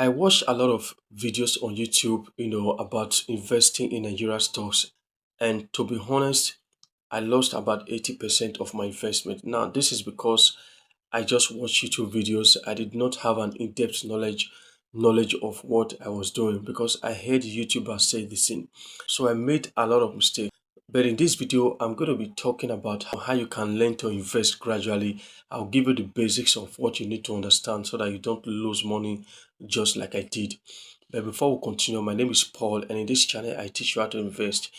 I watch a lot of videos on YouTube, about investing in Nigeria stocks. And to be honest, I lost about 80% of my investment. Now, this is because I just watched YouTube videos. I did not have an in-depth knowledge of what I was doing because I heard YouTubers say the same. So I made a lot of mistakes. But in this video, I'm going to be talking about how you can learn to invest gradually. I'll give you the basics of what you need to understand so that you don't lose money just like I did. But before we continue, my name is Paul, and in this channel, I teach you how to invest.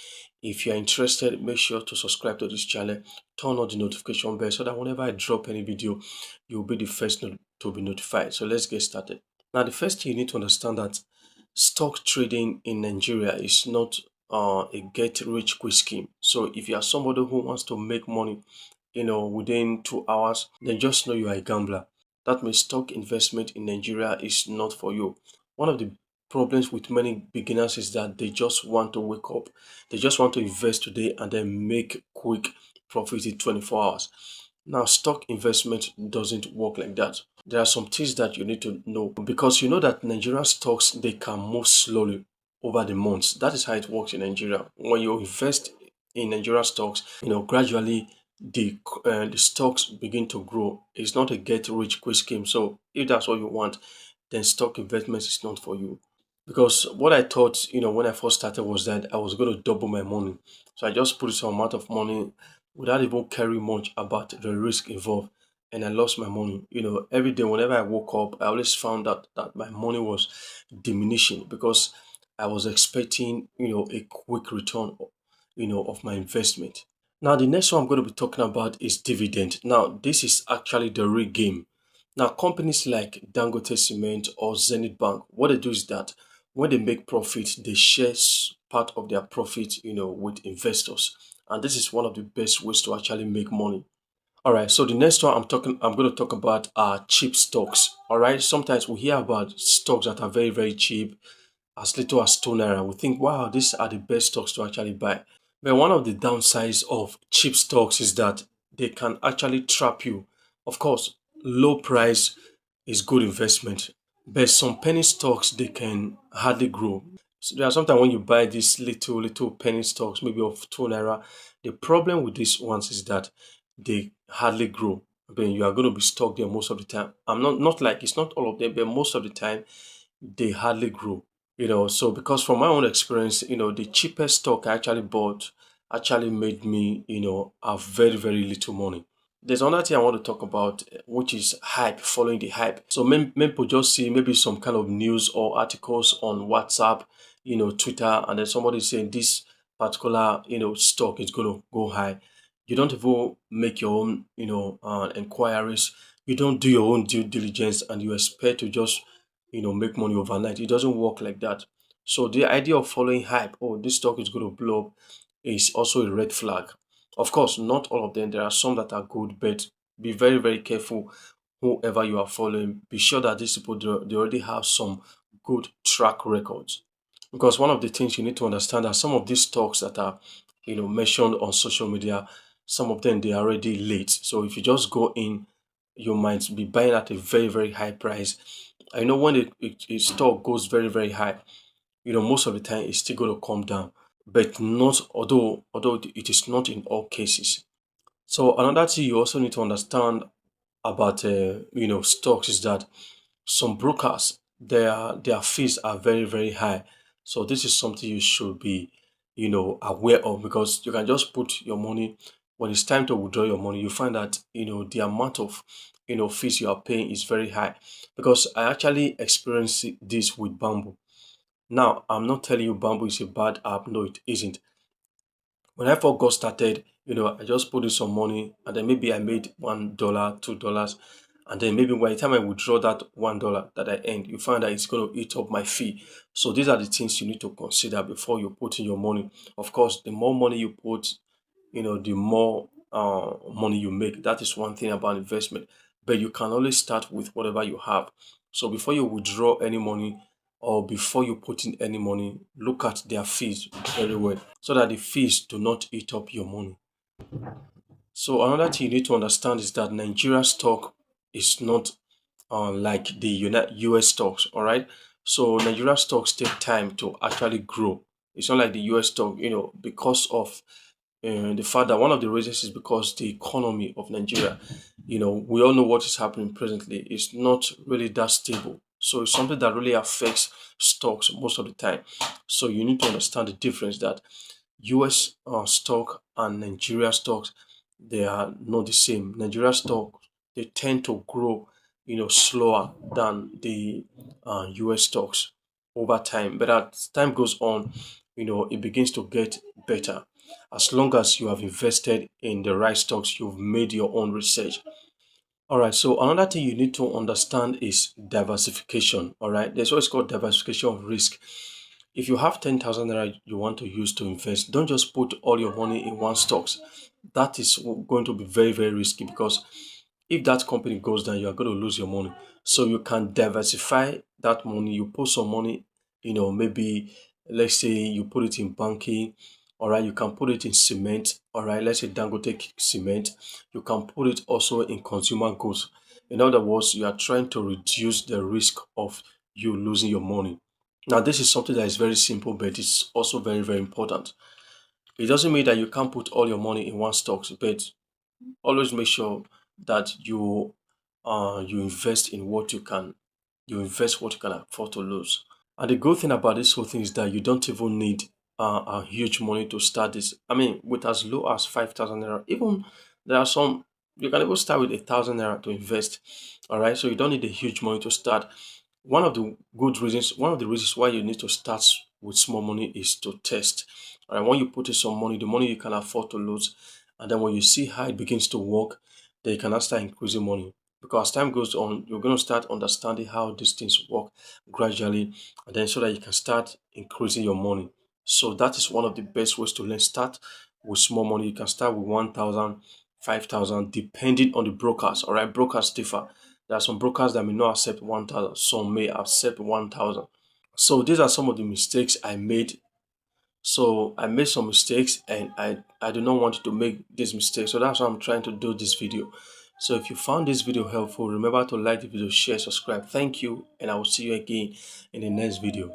If you're interested, make sure to subscribe to this channel, turn on the notification bell so that whenever I drop any video, you'll be the first to be notified. So let's get started. Now, the first thing you need to understand that stock trading in Nigeria is not a get rich quick scheme. So if you are somebody who wants to make money, within 2 hours, then just know you are a gambler. That means stock investment in Nigeria is not for you. One of the problems with many beginners is that they just want to wake up. They just want to invest today and then make quick profit in 24 hours. Now, stock investment doesn't work like that. There are some things that you need to know because you know that Nigerian stocks they can move slowly over the months. That is how it works in Nigeria. When you invest in Nigerian stocks, gradually the stocks begin to grow. It's not a get rich quick scheme. So if that's what you want, then stock investment is not for you. Because what I thought, when I first started was that I was going to double my money. So I just put some amount of money without even caring much about the risk involved. And I lost my money. Every day whenever I woke up, I always found that my money was diminishing because I was expecting, a quick return, of my investment. Now, the next one I'm going to be talking about is dividend. Now, this is actually the real game. Now, companies like Dangote Cement or Zenith Bank, what they do is that when they make profit, they share part of their profit, with investors. And this is one of the best ways to actually make money. All right. So the next one I'm going to talk about are cheap stocks. All right. Sometimes we hear about stocks that are very, very cheap, as little as 2 naira. We think, wow, these are the best stocks to actually buy. But one of the downsides of cheap stocks is that they can actually trap you. Of course, low price is good investment, but some penny stocks they can hardly grow. So there are sometimes when you buy these little penny stocks, maybe of 2 naira, the problem with these ones is that they hardly grow. Then you are going to be stuck there most of the time. I'm not like it's not all of them, but most of the time they hardly grow. So because from my own experience, the cheapest stock I actually bought actually made me, have very, very little money. There's another thing I want to talk about, which is hype, following the hype. So many people just see maybe some kind of news or articles on WhatsApp, Twitter, and then somebody saying this particular, stock is going to go high. You don't even make your own, inquiries. You don't do your own due diligence, and you expect to just, make money overnight. It doesn't work like that. So the idea of following hype, oh, this stock is going to blow up, is also a red flag. Of course, not all of them. There are some that are good, but be very, very careful whoever you are following. Be sure that these people they already have some good track records. Because one of the things you need to understand are some of these stocks that are, mentioned on social media, some of them they are already late. So if you just go in, you might be buying at a very, very high price. I know when a stock goes very, very high, most of the time it's still going to come down, but not although it is not in all cases. So another thing you also need to understand about stocks is that some brokers their fees are very, very high. So this is something you should be aware of because you can just put your money. When it's time to withdraw your money, you find that the amount of fees you are paying is very high. Because I actually experienced this with Bamboo. Now, I'm not telling you Bamboo is a bad app. No, it isn't. When I first got started, I just put in some money and then maybe I made $1, $2. And then maybe by the time I withdraw that $1 that I earned, you find that it's going to eat up my fee. So these are the things you need to consider before you put in your money. Of course, the more money you put, the more money you make. That is one thing about investment. But you can always start with whatever you have. So before you withdraw any money or before you put in any money, look at their fees very well so that the fees do not eat up your money. So another thing you need to understand is that Nigeria stock is not like the US stocks. All right. So Nigeria stocks take time to actually grow. It's not like the US stock, because of the fact that one of the reasons is because the economy of Nigeria, we all know what is happening presently. It's not really that stable. So it's something that really affects stocks most of the time. So you need to understand the difference that US stock and Nigeria stocks, they are not the same. Nigeria stock, they tend to grow, slower than the US stocks over time. But as time goes on, it begins to get better. As long as you have invested in the right stocks, you've made your own research. All right. So another thing you need to understand is diversification. All right. There's what's called diversification of risk. If you have 10,000 naira you want to use to invest, don't just put all your money in one stocks. That is going to be very, very risky because if that company goes down, you are going to lose your money. So you can diversify that money. You put some money, maybe let's say you put it in banking. All right, you can put it in cement. All right, let's say Dangote cement. You can put it also in consumer goods. In other words, you are trying to reduce the risk of you losing your money. Now, this is something that is very simple, but it's also very, very important. It doesn't mean that you can't put all your money in one stocks, but always make sure that you invest in what you invest what you can afford to lose. And the good thing about this whole thing is that you don't even need a huge money to start this. I mean, with as low as 5,000 naira, even there are some, you can even start with 1,000 naira to invest. All right, so you don't need a huge money to start. One of the reasons why you need to start with small money is to test. All right, when you put in some money, the money you can afford to lose, and then when you see how it begins to work, then you can now start increasing money. Because as time goes on, you're going to start understanding how these things work gradually, and then so that you can start increasing your money. So that is one of the best ways to learn. Start with small money. You can start with 1,000, 5,000, depending on the brokers. All right, brokers differ. There are some brokers that may not accept 1,000, some may accept 1,000. So these are some of the mistakes I made. So I made some mistakes and I do not want to make these mistakes. So that's why I'm trying to do this video. So if you found this video helpful, remember to like the video, share, subscribe. Thank you, and I will see you again in the next video.